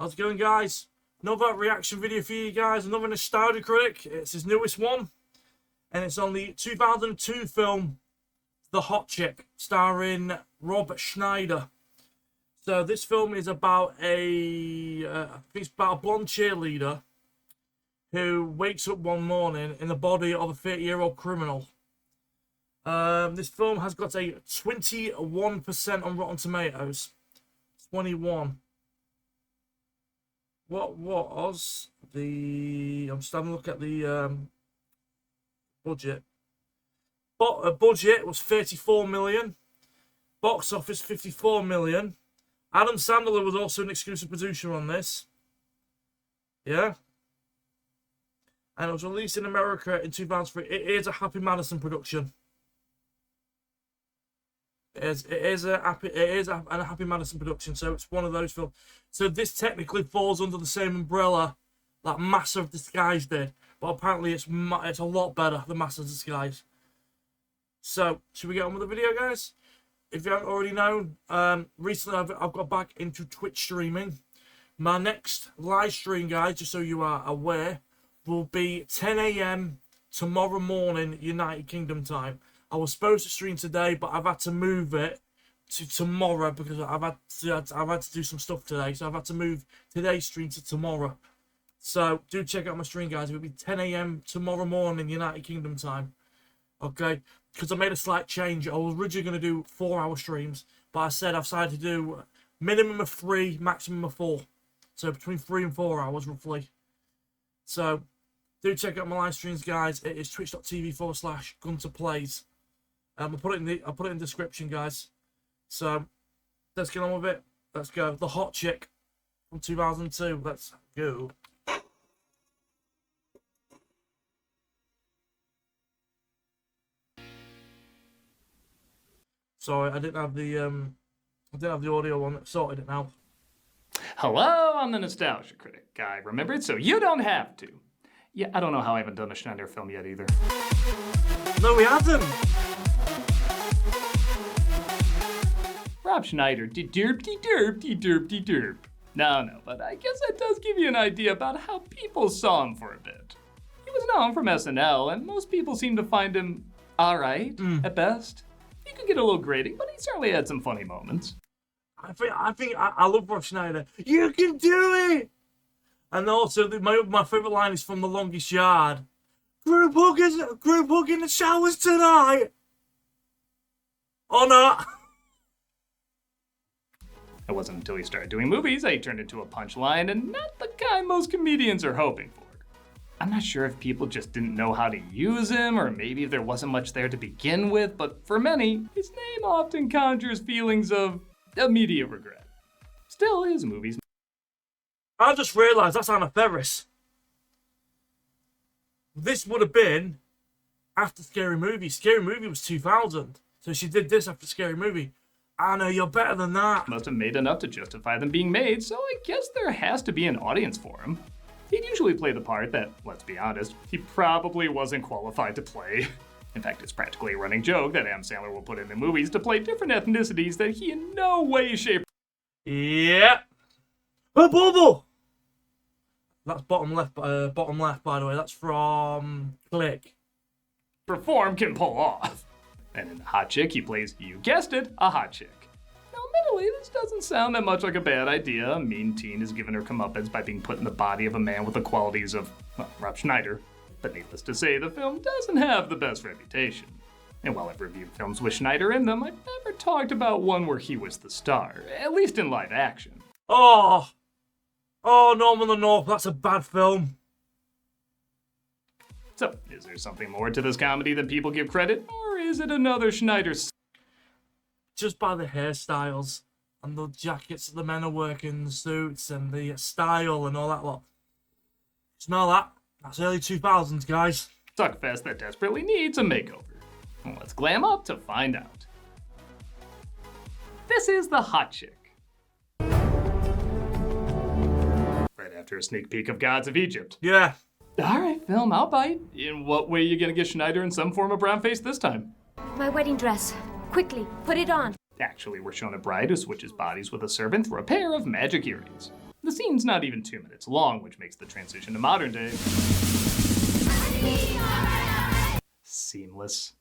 How's it going, guys? Another reaction video for you guys. Another nostalgia critic. It's his newest one. And it's on the 2002 film, The Hot Chick, starring Rob Schneider. So this film is about I think it's about a blonde cheerleader who wakes up one morning in the body of a 30-year-old criminal. This film has got a 21% on Rotten Tomatoes. 21. What was the... I'm just having a look at the budget. Budget was 34 million. Box office 54 million. Adam Sandler was also an exclusive producer on this. Yeah. And it was released in America in 2003. It is a Happy Madison production. It is a Happy Madison production, so it's one of those films. So this technically falls under the same umbrella that Master of Disguise did, but apparently it's a lot better than Master of Disguise. So should we get on with the video, guys? If you haven't already known, recently I've got back into Twitch streaming. My next live stream, guys, just so you are aware, will be 10 AM tomorrow morning United Kingdom time. I was supposed to stream today, but I've had to move it to tomorrow because I've had to do some stuff today. So I've had to move today's stream to tomorrow. So do check out my stream, guys. It will be 10 AM tomorrow morning United Kingdom time. Okay, because I made a slight change. I was originally going to do 4-hour streams, but I said I've decided to do minimum of 3, maximum of 4. So between 3 and 4 hours roughly. So do check out my live streams, guys. It is twitch.tv/GuenterPlays. I'll put it in the description, guys. So let's get on with it. Let's go. The Hot Chick from 2002. Let's go. Sorry, I didn't have the audio on. Sorted it now. Hello, I'm the Nostalgia Critic. I remembered, so you don't have to. Yeah, I don't know how I haven't done a Schneider film yet either. No, we haven't. Rob Schneider, de-derp. No, but I guess that does give you an idea about how people saw him for a bit. He was known from SNL, and most people seem to find him alright, at best. He could get a little grating, but he certainly had some funny moments. I love Rob Schneider. You can do it! And also, my favourite line is from The Longest Yard. Group hug in the showers tonight! Or not? It wasn't until he started doing movies that he turned into a punchline, and not the kind most comedians are hoping for. I'm not sure if people just didn't know how to use him, or maybe if there wasn't much there to begin with, but for many, his name often conjures feelings of immediate regret. Still, his movies... I just realised that's Anna Ferris. This would have been after Scary Movie. Scary Movie was 2000, so she did this after Scary Movie. Anna, you're better than that. Must have made enough to justify them being made, so I guess there has to be an audience for him. He'd usually play the part that, let's be honest, he probably wasn't qualified to play. In fact, it's practically a running joke that Adam Sandler will put in the movies to play different ethnicities that he in no way, shape... Yeah. A bubble! That's bottom left, by the way. That's from Click. ...perform can pull off. And in The Hot Chick, he plays, you guessed it, a hot chick. Now, admittedly, this doesn't sound that much like a bad idea. A mean teen is given her comeuppance by being put in the body of a man with the qualities of, well, Rob Schneider. But needless to say, the film doesn't have the best reputation. And while I've reviewed films with Schneider in them, I've never talked about one where he was the star, at least in live action. Oh, Norman the North, that's a bad film. So, is there something more to this comedy than people give credit, or is it another Schneider? Just by the hairstyles and the jackets that the men are wearing, the suits and the style and all that lot. Smell that? That's early 2000s, guys. Suckfest that desperately needs a makeover. Well, let's glam up to find out. This is The Hot Chick. Right after a sneak peek of Gods of Egypt. Yeah. Alright, film, I'll bite. In what way are you gonna get Schneider in some form of brown face this time? My wedding dress. Quickly, put it on. Actually, we're shown a bride who switches bodies with a servant through a pair of magic earrings. The scene's not even 2 minutes long, which makes the transition to modern day seamless.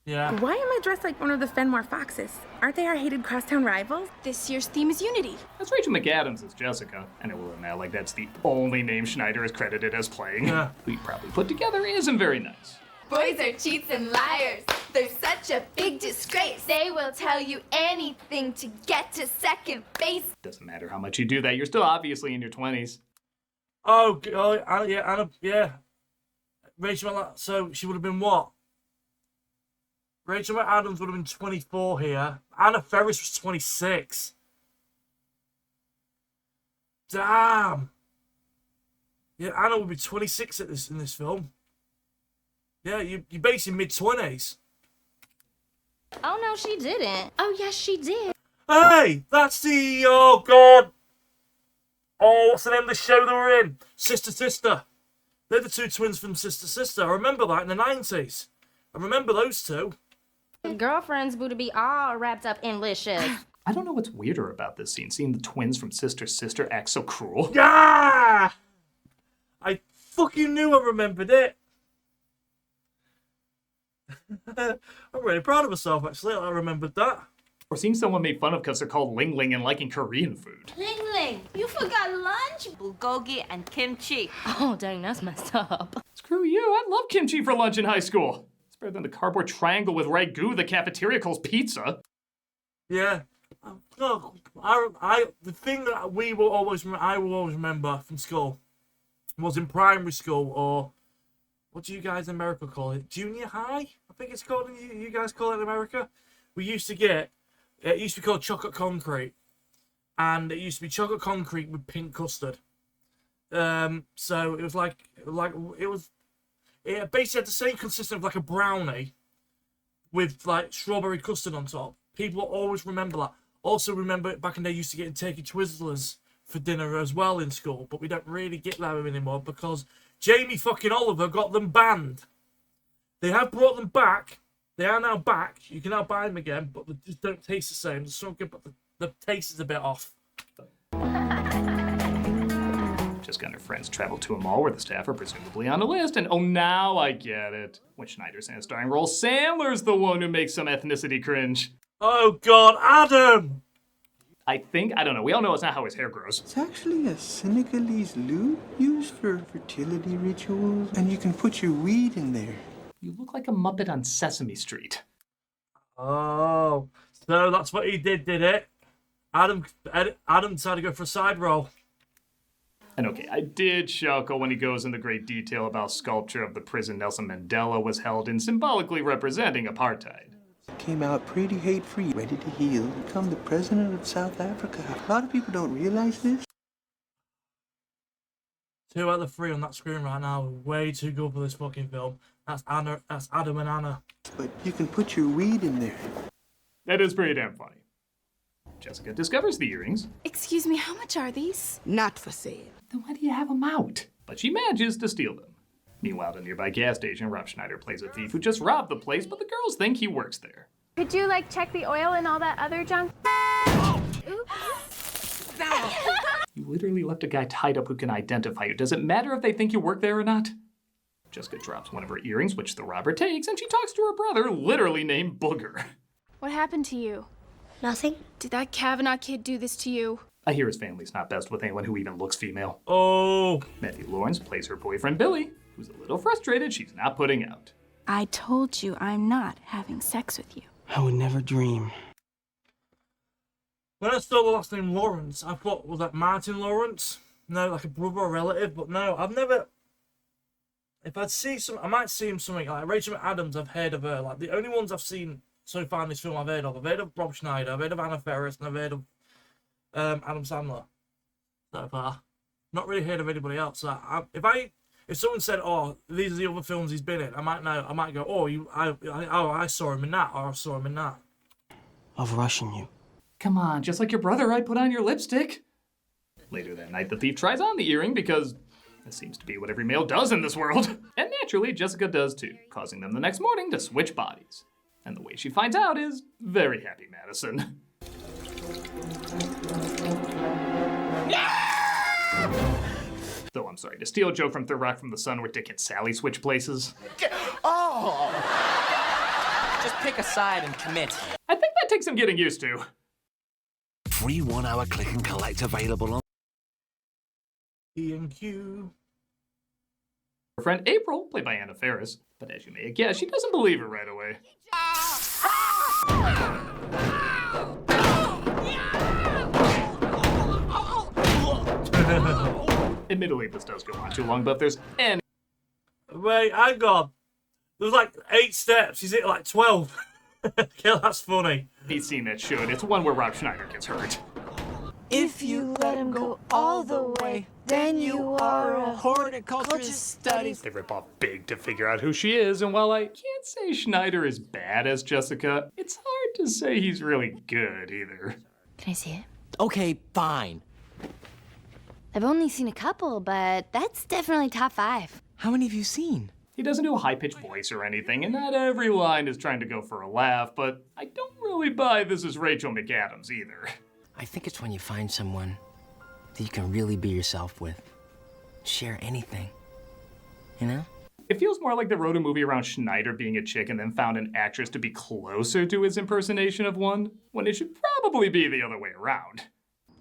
Yeah. Why am I dressed like one of the Fenmore Foxes? Aren't they our hated crosstown rivals? This year's theme is unity. That's Rachel McAdams as Jessica, and it will admit like that's the only name Schneider is credited as playing. Yeah. Who you probably put together isn't very nice. Boys are cheats and liars. They're such a big disgrace. They will tell you anything to get to second base. Doesn't matter how much you do that, you're still obviously in your 20s. Yeah, Anna, yeah. Rachel, so she would have been what? Rachel McAdams would have been 24 here. Anna Ferris was 26. Damn. Yeah, Anna would be 26 in this film. Yeah, you're basically mid-20s. Oh, no, she didn't. Oh, yes, she did. Hey, that's the, oh, God. Oh, what's the name of the show they were in? Sister Sister. They're the two twins from Sister Sister. I remember that in the 90s. I remember those two. Girlfriends would be all wrapped up in licious. I don't know what's weirder about this scene, seeing the twins from Sister Sister act so cruel. Yeah! I fucking knew I remembered it. I'm really proud of myself, actually. I remembered that. Or seeing someone made fun of because they're called Ling Ling and liking Korean food. Ling Ling, you forgot lunch? Bulgogi and kimchi. Oh, dang, that's messed up. Screw you, I love kimchi for lunch in high school. It's better than the cardboard triangle with ragu the cafeteria calls pizza. Yeah. The thing that I will always remember from school was in primary school, or what do you guys in America call it? Junior high? I think it's called, you guys call it in America. We used to get, it used to be called chocolate concrete. And it used to be chocolate concrete with pink custard. So it was it basically had the same consistency of like a brownie with like strawberry custard on top. People always remember that. Also remember back in the day, used to get turkey Twizzlers for dinner as well in school, but we don't really get that anymore because Jamie fucking Oliver got them banned. They have brought them back. They are now back. You can now buy them again, but they just don't taste the same. They're so good, but the taste is a bit off. Jessica and her friends travel to a mall where the staff are presumably on a list, and oh, now I get it. When Schneider's in a starring role, Sandler's the one who makes some ethnicity cringe. Oh God, Adam! I don't know, we all know it's not how his hair grows. It's actually a Senegalese lute used for fertility rituals, and you can put your weed in there. You look like a Muppet on Sesame Street. Oh, so that's what he did it? Adam decided to go for a side role. And okay, I did chuckle when he goes into great detail about sculpture of the prison Nelson Mandela was held in, symbolically representing apartheid. Came out pretty hate-free, ready to heal, become the president of South Africa. A lot of people don't realize this. 2 out of 3 on that screen right now are way too good for this fucking film. That's Adam and Anna. But you can put your weed in there. That is pretty damn funny. Jessica discovers the earrings. Excuse me, how much are these? Not for sale. Then why do you have them out? But she manages to steal them. Meanwhile, at a nearby gas station, Rob Schneider plays a thief who just robbed the place, but the girls think he works there. Could you, check the oil and all that other junk? Oops. You literally left a guy tied up who can identify you. Does it matter if they think you work there or not? Jessica drops one of her earrings, which the robber takes, and she talks to her brother, literally named Booger. What happened to you? Nothing. Did that Kavanaugh kid do this to you? I hear his family's not best with anyone who even looks female. Oh. Matthew Lawrence plays her boyfriend Billy, who's a little frustrated she's not putting out. I told you I'm not having sex with you. I would never dream. When I saw the last name Lawrence, I thought, was that Martin Lawrence? No, like a brother or relative, but no, I've never... If I'd see some, I might see him something like Rachel McAdams. I've heard of her. Like the only ones I've seen so far in this film, I've heard of Rob Schneider, I've heard of Anna Ferris, and I've heard of Adam Sandler. So far, not really heard of anybody else. So if someone said, "Oh, these are the other films he's been in," I might know. I might go, "Oh, I saw him in that," or "I saw him in that." Of rushing you. Come on, just like your brother, I put on your lipstick. Later that night, the thief tries on the earring because this seems to be what every male does in this world. And naturally, Jessica does too, causing them the next morning to switch bodies. And the way she finds out is very happy Madison. Though I'm sorry, to steal a joke from Third Rock from the Sun where Dick and Sally switch places. Oh! Just pick a side and commit. I think that takes some getting used to. Free 1 hour click and collect available on E&Q. Her friend April, played by Anna Faris, but as you may guess, she doesn't believe it right away. Admittedly, this does go on too long, but if there's any... Wait, hang on. There was like 8 steps. He's hit like 12. Yeah, that's funny. He's seen that should. It's one where Rob Schneider gets hurt. If you let him go all the way, then you are a horticulturist studies. They rip off big to figure out who she is, and while I can't say Schneider is bad as Jessica, it's hard to say he's really good either. Can I see it? Okay, fine. I've only seen a couple, but that's definitely top 5. How many have you seen? He doesn't do a high-pitched voice or anything, and not every line is trying to go for a laugh, but I don't really buy this as Rachel McAdams either. I think it's when you find someone that you can really be yourself with. Share anything. You know? It feels more like they wrote a movie around Schneider being a chick and then found an actress to be closer to his impersonation of one, when it should probably be the other way around.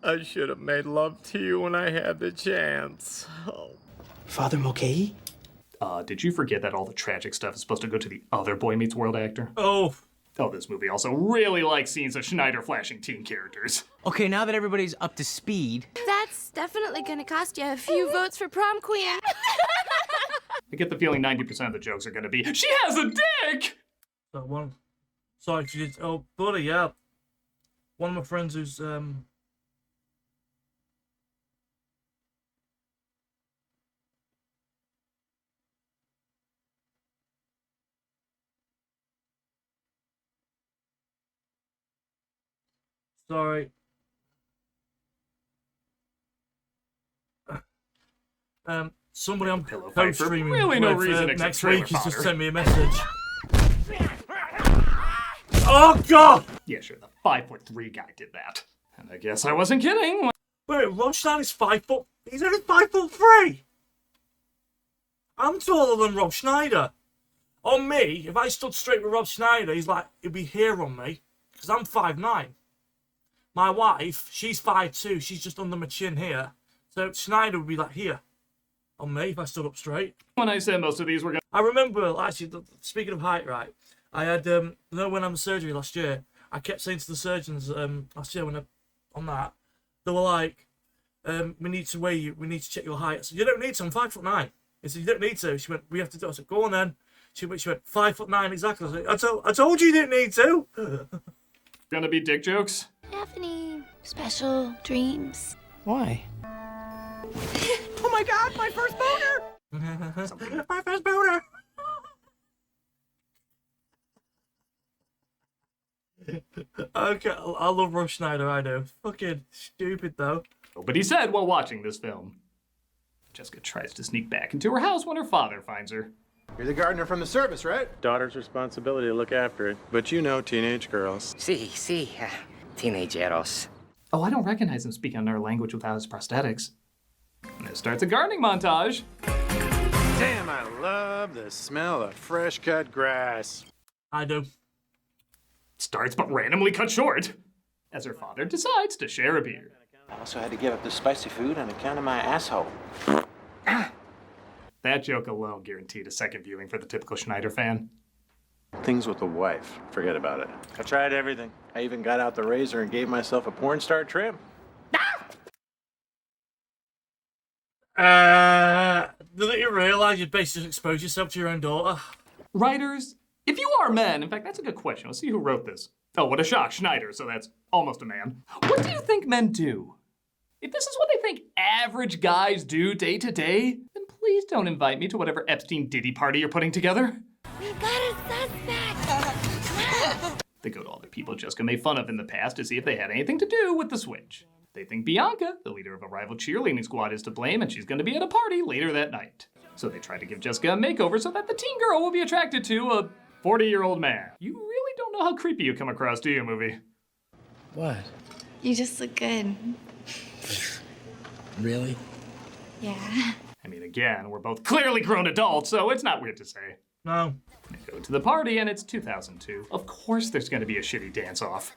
I should have made love to you when I had the chance. Oh. Father Mulcahy? Did you forget that all the tragic stuff is supposed to go to the other Boy Meets World actor? Oh, this movie also really likes scenes of Schneider flashing teen characters. Okay, now that everybody's up to speed... That's definitely gonna cost you a few votes for prom queen. I get the feeling 90% of the jokes are gonna be, she has a dick! that one. Sorry, oh, buddy, yeah. One of my friends who's, sorry. Somebody on Pillow code fight for streaming really no reason except next trailer week has just fodder. sent me a message. Oh God! Yeah, sure, the 5'3" guy did that. And I guess I wasn't kidding. Wait, Rob Schneider's 5 foot. He's only 5'3". I'm taller than Rob Schneider. On me, if I stood straight with Rob Schneider, he'd be here on me, because I'm 5'9". My wife, she's 5'2". She's just under my chin here. So Schneider would be like here on me if I stood up straight. When I said most of these were gonna... I remember, actually, speaking of height, right, I had, when I had surgery last year, I kept saying to the surgeons last year on that, they were like, we need to weigh you, we need to check your height. I said, you don't need to, I'm 5'9". I said, you don't need to. She went, we have to do it. I said, go on then. She went, 5'9" exactly. I said, I told you didn't need to. Gonna be dick jokes? Have any special dreams? Why? Oh my God, my first boner! My first boner. Okay, I love Rob Schneider, I do. Fucking stupid though. Nobody said while watching this film. Jessica tries to sneak back into her house when her father finds her. You're the gardener from the service, right? Daughter's responsibility to look after it. But you know teenage girls. Sí, teenageros. Oh, I don't recognize him speaking another language without his prosthetics. And there starts a gardening montage. Damn, I love the smell of fresh cut grass. I do. Starts but randomly cut short as her father decides to share a beer. I also had to give up the spicy food on account of my asshole. That joke alone guaranteed a second viewing for the typical Schneider fan. Things with the wife. Forget about it. I tried everything. I even got out the razor and gave myself a porn star trim. Didn't you realise you'd basically expose yourself to your own daughter? Writers, if you are men, in fact, that's a good question. Let's see who wrote this. Oh, what a shock, Schneider, so that's almost a man. What do you think men do? If this is what they think average guys do day to day, then please don't invite me to whatever Epstein Diddy party you're putting together. We've got a suspect! They go to all the people Jessica made fun of in the past to see if they had anything to do with the switch. They think Bianca, the leader of a rival cheerleading squad, is to blame and she's going to be at a party later that night. So they try to give Jessica a makeover so that the teen girl will be attracted to a 40-year-old man. You really don't know how creepy you come across, do you, movie? What? You just look good. Really? Yeah. I mean, again, we're both clearly grown adults, so it's not weird to say. No. They go to the party and it's 2002. Of course there's gonna be a shitty dance-off.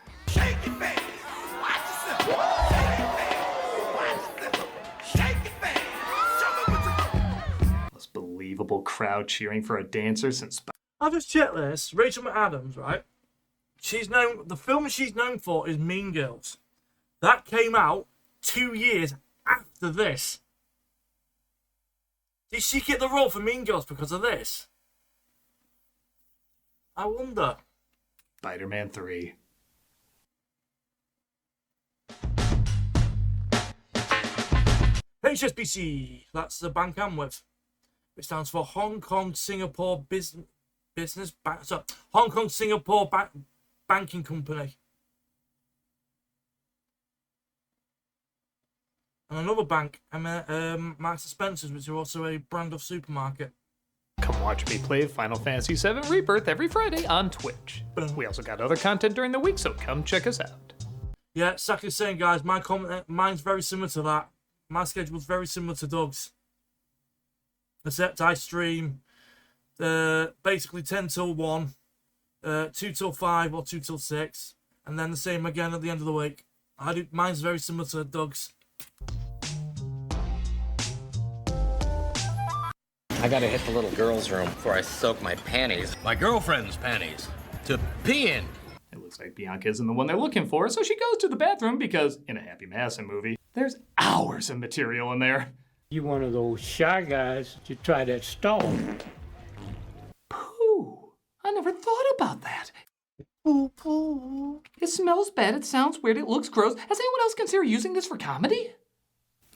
Most believable crowd cheering for a dancer since... I'll just check this. Rachel McAdams, right? The film she's known for is Mean Girls. That came out 2 years after this. Did she get the role for Mean Girls because of this? I wonder. Spider-Man 3. HSBC, that's the bank I'm with. It stands for Hong Kong Singapore Business Bank. So Hong Kong Singapore Banking Company. And another bank, Marks and Spencer's, which are also a brand of supermarket. Come watch me play Final Fantasy VII Rebirth every Friday on Twitch. We also got other content during the week, so come check us out. Yeah, exactly the same, guys. Mine's very similar to that. My schedule's very similar to Doug's. Except I stream basically 10 till 1, 2 till 5 or 2 till 6, and then the same again at the end of the week. Mine's very similar to Doug's. I gotta hit the little girl's room before I soak my panties. My girlfriend's panties. To pee in. It looks like Bianca isn't the one they're looking for, so she goes to the bathroom because, in a Happy Madison movie, there's hours of material in there. You one of those shy guys to try that stall. Pooh. I never thought about that. Poo poo. It smells bad, it sounds weird, it looks gross. Has anyone else considered using this for comedy?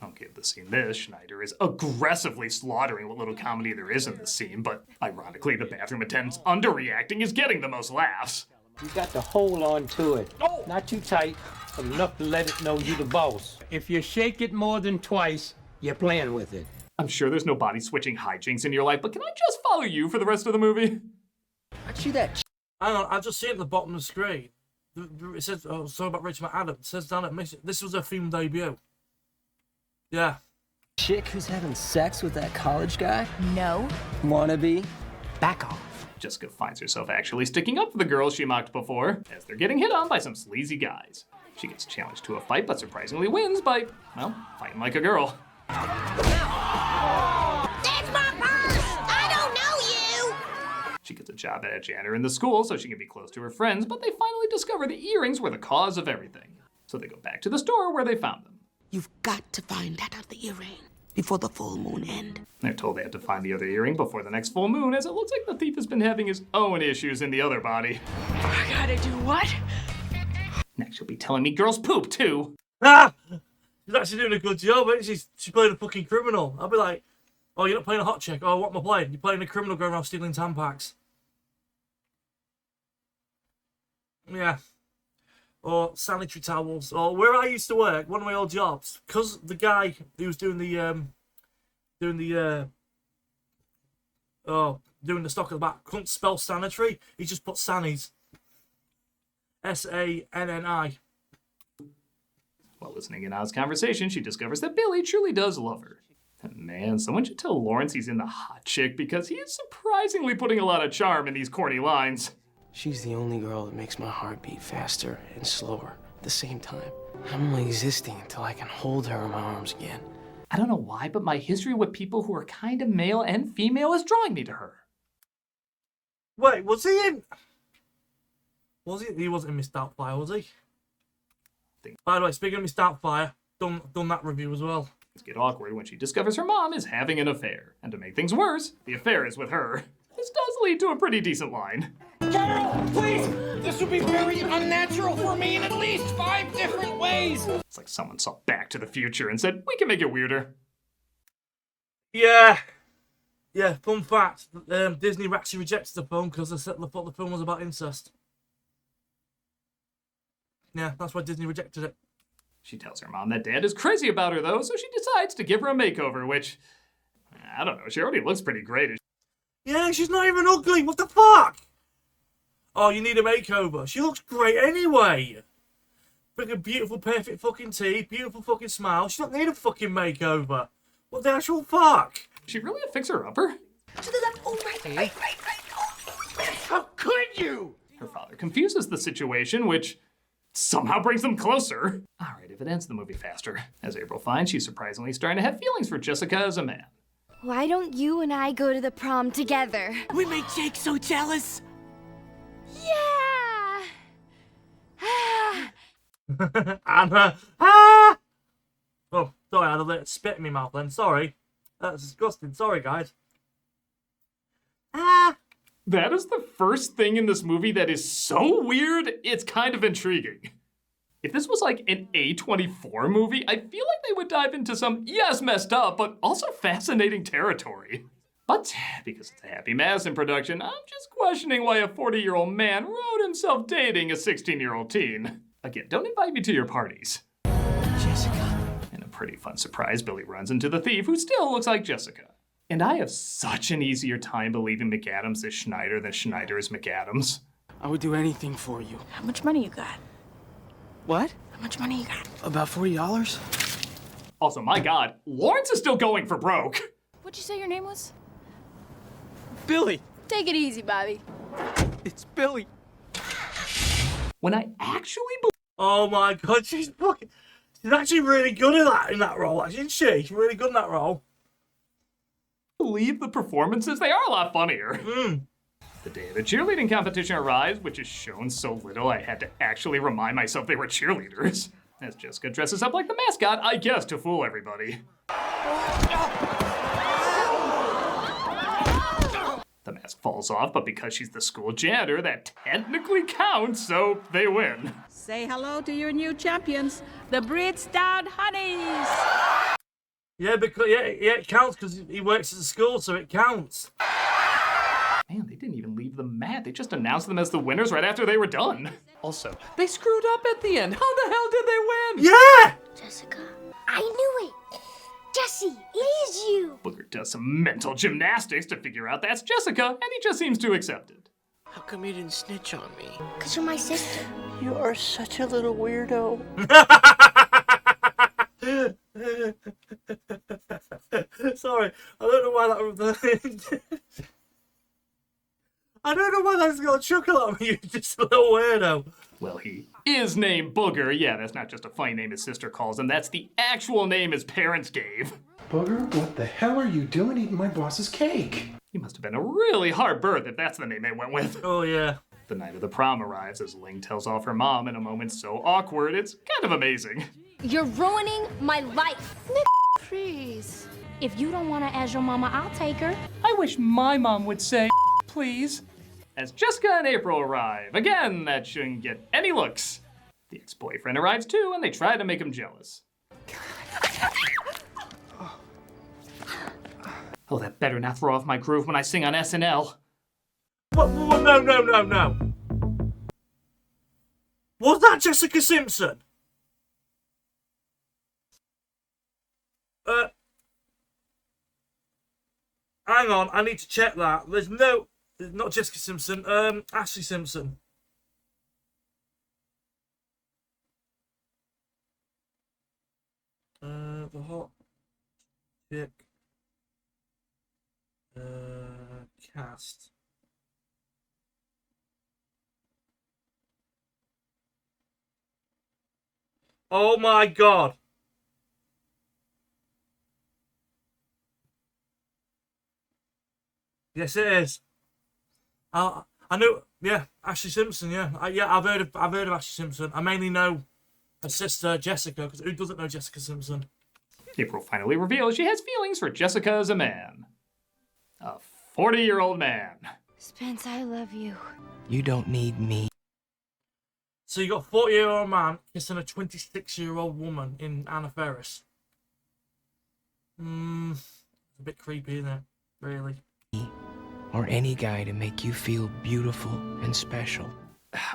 Okay, the scene this, Schneider is aggressively slaughtering what little comedy there is in this scene, but ironically, the bathroom attendant's underreacting is getting the most laughs. You got to hold on to it. Oh. Not too tight, but enough to let it know you the boss. If you shake it more than twice, you're playing with it. I'm sure there's no body switching hijinks in your life, but can I just follow you for the rest of the movie? Aren't you that Hang on, I just see it at the bottom of the screen. It says, sorry about Rachel McAdams. It says down at Mission. This was her film debut. Yeah. Chick who's having sex with that college guy? No. Wannabe? Back off. Jessica finds herself actually sticking up for the girls she mocked before, as they're getting hit on by some sleazy guys. She gets challenged to a fight, but surprisingly wins by, well, fighting like a girl. That's my purse! I don't know you! She gets a job at a janitor in the school so she can be close to her friends, but they finally discover the earrings were the cause of everything. So they go back to the store where they found them. You've got to find that other earring before the full moon end. They're told they have to find the other earring before the next full moon, as it looks like the thief has been having his own issues in the other body. I gotta do what? Next, she'll be telling me girls poop, too. Ah! She's actually doing a good job, isn't she? She's playing a fucking criminal. I'll be like, oh, you're not playing a hot chick. Oh, what am I playing? You're playing a criminal going around stealing Tampax. Yeah. Or sanitary towels. Or where I used to work, one of my old jobs, because the guy who was doing the stock at the back couldn't spell sanitary, he just put sannies. S-A-N-N-I. While listening in on his conversation, she discovers that Billy truly does love her. And man, someone should tell Lawrence he's in the hot chick because he is surprisingly putting a lot of charm in these corny lines. She's the only girl that makes my heart beat faster and slower at the same time. I'm only existing until I can hold her in my arms again. I don't know why, but my history with people who are kind of male and female is drawing me to her. Wait, was he in... He wasn't in Miss Doubtfire, was he? By the way, speaking of Miss Doubtfire, done that review as well. Things get awkward when she discovers her mom is having an affair. And to make things worse, the affair is with her. This does lead to a pretty decent line. Carol, please! This would be very unnatural for me in at least 5 different ways! It's like someone saw Back to the Future and said, we can make it weirder. Yeah. Yeah, fun fact. Disney actually rejected the film because they thought the film was about incest. Yeah, that's why Disney rejected it. She tells her mom that dad is crazy about her, though, so she decides to give her a makeover, which, I don't know, she already looks pretty great. Yeah, she's not even ugly. What the fuck? Oh, you need a makeover. She looks great anyway. Freaking beautiful, perfect fucking teeth, beautiful fucking smile. She don't need a fucking makeover. What the actual fuck? She really a fixer-upper? To the left. Oh, right. How could you? Her father confuses the situation, which somehow brings them closer. All right, if it ends the movie faster. As April finds, she's surprisingly starting to have feelings for Jessica as a man. Why don't you and I go to the prom together? We make Jake so jealous. Yeah! Anna. Ah! Oh, sorry, I had a little spit in my mouth then. Sorry. That's disgusting. Sorry, guys. Ah! That is the first thing in this movie that is so weird, it's kind of intriguing. If this was like an A24 movie, I feel like they would dive into some, yes, messed up, but also fascinating territory. But because it's a Happy Madison production, I'm just questioning why a 40-year-old man wrote himself dating a 16-year-old teen. Again, don't invite me to your parties. Jessica. In a pretty fun surprise, Billy runs into the thief, who still looks like Jessica. And I have such an easier time believing McAdams is Schneider than Schneider is McAdams. I would do anything for you. How much money you got? What? How much money you got? About $40? Also, my God, Lawrence is still going for broke. What'd you say your name was? Billy! Take it easy, Bobby. It's Billy. When I actually Oh my God, she's actually really good at that in that role, isn't she? She's really good in that role. believe the performances, they are a lot funnier. The day of the cheerleading competition arrives, which is shown so little I had to actually remind myself they were cheerleaders. As Jessica dresses up like the mascot, I guess, to fool everybody. The mask falls off, but because she's the school janitor, that technically counts, so they win. Say hello to your new champions, the Bridgestone Honeys. Yeah, because it counts because he works at the school, so it counts. Man, they didn't even leave the mat. They just announced them as the winners right after they were done. Also, they screwed up at the end. How the hell did they win? Yeah! Jessica, I knew it. Jesse, it is you. Booker does some mental gymnastics to figure out that's Jessica, and he just seems to accept it. How come you didn't snitch on me? Because you're my sister. You are such a little weirdo. Sorry, I don't know why that... I don't know why that's got a chuckle at me, you're just a little weirdo. Well, he is named Booger. Yeah, that's not just a funny name his sister calls him. That's the actual name his parents gave. Booger, what the hell are you doing eating my boss's cake? He must have been a really hard birth if that's the name they went with. Oh, yeah. The night of the prom arrives as Ling tells off her mom in a moment so awkward, it's kind of amazing. You're ruining my life. Nick, please. If you don't want her as your mama, I'll take her. I wish my mom would say, please. As Jessica and April arrive, again, that shouldn't get any looks. The ex-boyfriend arrives too, and they try to make him jealous. Oh, that better not throw off my groove when I sing on SNL. What? No. Was that Jessica Simpson? Hang on, I need to check that. There's not Jessica Simpson, Ashley Simpson. The hot chick cast. Oh my God. Yes, it is. I know. Yeah, Ashley Simpson. Yeah, I've heard of Ashley Simpson. I mainly know her sister Jessica, because who doesn't know Jessica Simpson? April finally reveals she has feelings for Jessica as a man. A 40-year-old man. Spence, I love you. You don't need me. So you got a 40-year-old man kissing a 26-year-old woman in Anna Faris. A bit creepy, isn't it? Really. Or any guy to make you feel beautiful and special.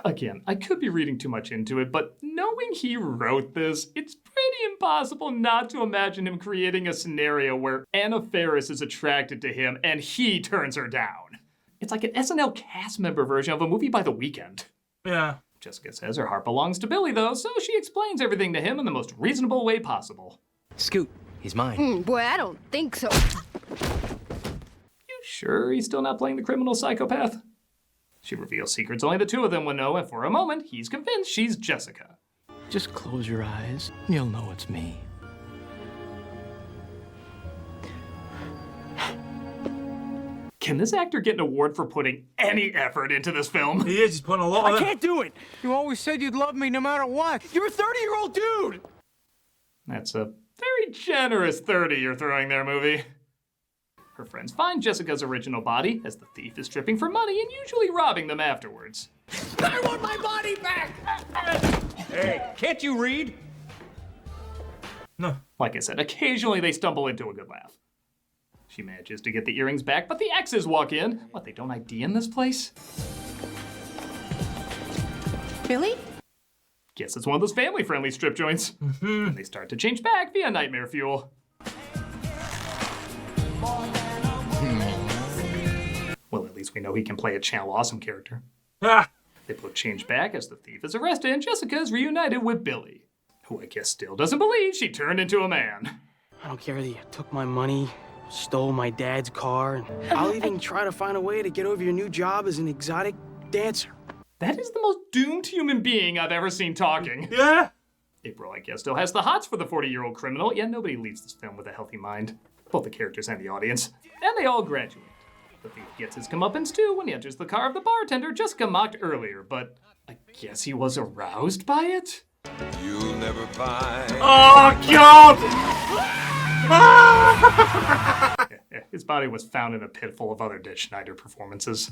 Again, I could be reading too much into it, but knowing he wrote this, it's pretty impossible not to imagine him creating a scenario where Anna Faris is attracted to him and he turns her down. It's like an SNL cast member version of a movie by The Weeknd. Yeah. Jessica says her heart belongs to Billy, though, so she explains everything to him in the most reasonable way possible. Scoot, He's mine. Boy, I don't think so. You sure he's still not playing the criminal psychopath? She reveals secrets only the two of them would know, and for a moment, he's convinced she's Jessica. Just close your eyes. You'll know it's me. Can this actor get an award for putting any effort into this film? He is. He's putting a lot of I can't do it. You always said you'd love me no matter what. You're a 30-year-old dude. That's a very generous 30 you're throwing there, movie. Her friends find Jessica's original body as the thief is stripping for money and usually robbing them afterwards. I want my body back. Hey, can't you read? No. Like I said, occasionally they stumble into a good laugh. She manages to get the earrings back, but the exes walk in. What, they don't ID in this place? Billy? Guess it's one of those family-friendly strip joints. And they start to change back via nightmare fuel. Well, at least we know he can play a Channel Awesome character. Ah. They both change back as the thief is arrested and Jessica is reunited with Billy, who I guess still doesn't believe she turned into a man. I don't care that you took my money, stole my dad's car, and I'll even try to find a way to get over your new job as an exotic dancer. That is the most doomed human being I've ever seen talking. Yeah. April, I guess, still has the hots for the 40-year-old criminal, yet nobody leaves this film with a healthy mind. Both the characters and the audience. And they all graduate. The thief gets his comeuppance too when he enters the car of the bartender Jessica mocked earlier, but I guess he was aroused by it? You'll never find. Oh, God! His body was found in a pit full of other dead Schneider performances.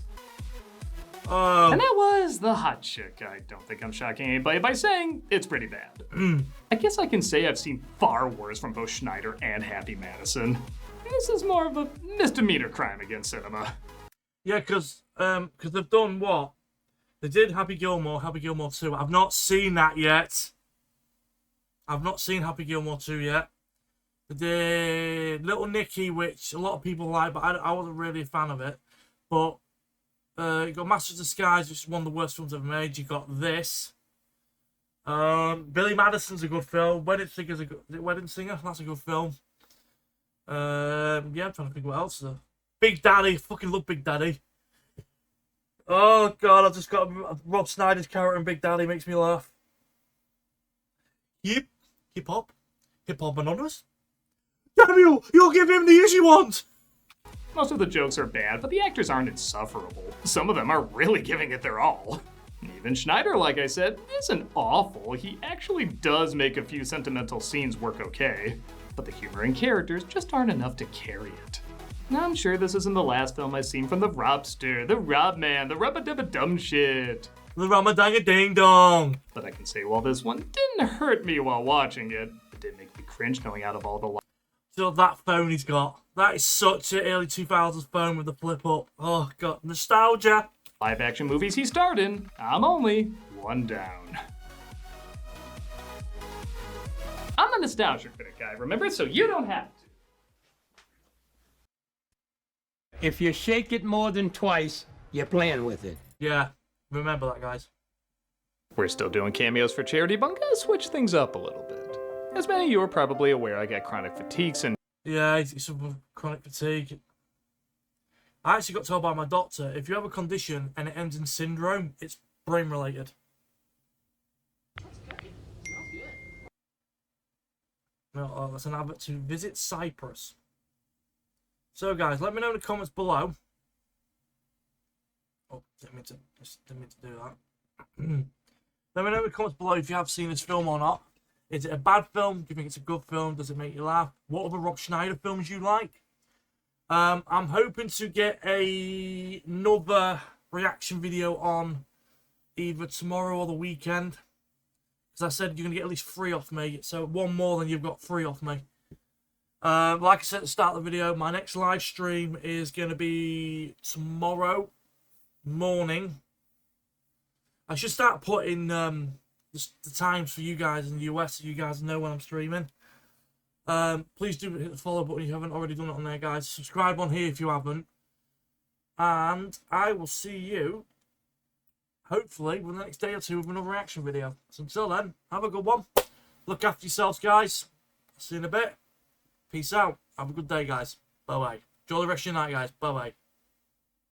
Oh. And that was The Hot Chick. I don't think I'm shocking anybody by saying it's pretty bad. I guess I can say I've seen far worse from both Schneider and Happy Madison. This is more of a misdemeanor crime against cinema. Yeah, because they've done what? They did Happy Gilmore 2. I've not seen that yet. I've not seen Happy Gilmore 2 yet. They did Little Nicky, which a lot of people like, but I wasn't really a fan of it. But you got Masters of Disguise, which is one of the worst films ever made. You got this. Billy Madison's a good film. Wedding Singer, that's a good film. Yeah, I'm trying to think what else. Big Daddy, fucking love Big Daddy. Oh God, I just got Rob Schneider's character in Big Daddy makes me laugh. Hip Hop Anonymous. Daniel, you'll give him the issue you want. Most of the jokes are bad, but the actors aren't insufferable. Some of them are really giving it their all. Even Schneider, like I said, isn't awful. He actually does make a few sentimental scenes work okay, but the humor and characters just aren't enough to carry it. Now, I'm sure this isn't the last film I've seen from the Robster, the Rob Man, the Rubba-Dibba-Dum Shit. The Ramadanga-Ding-Dong. But I can say while this one didn't hurt me while watching it, it did make me cringe knowing out of all the So that phone he's got. That is such an early 2000s phone with the flip up. Oh God, nostalgia. live action movies he starred in, I'm only one down. I'm a nostalgia critic guy, remember? So you don't have to. If you shake it more than twice, you're playing with it. Yeah, remember that, guys. We're still doing cameos for charity, but I'm gonna switch things up a little bit. As many of you are probably aware, I got chronic fatigue syndrome. Yeah, it's chronic fatigue. I actually got told by my doctor, if you have a condition and it ends in syndrome, it's brain related. No, that's an advert to Visit Cyprus. So guys, let me know in the comments below. Oh, didn't mean to do that. Let me know in the comments below if you have seen this film or not. Is it a bad film? Do you think it's a good film? Does it make you laugh? What other Rob Schneider films you like? I'm hoping to get another reaction video on either tomorrow or the weekend. As I said, you're going to get at least 3 off me. So one more than you've got 3 off me. Like I said at the start of the video, my next live stream is going to be tomorrow morning. I should start putting the times for you guys in the US so you guys know when I'm streaming. Please do hit the follow button if you haven't already done it on there, guys. Subscribe on here if you haven't. And I will see you, hopefully, within the next day or two with another reaction video. So until then, have a good one. Look after yourselves, guys. See you in a bit. Peace out. Have a good day, guys. Bye-bye. Enjoy the rest of your night, guys. Bye-bye.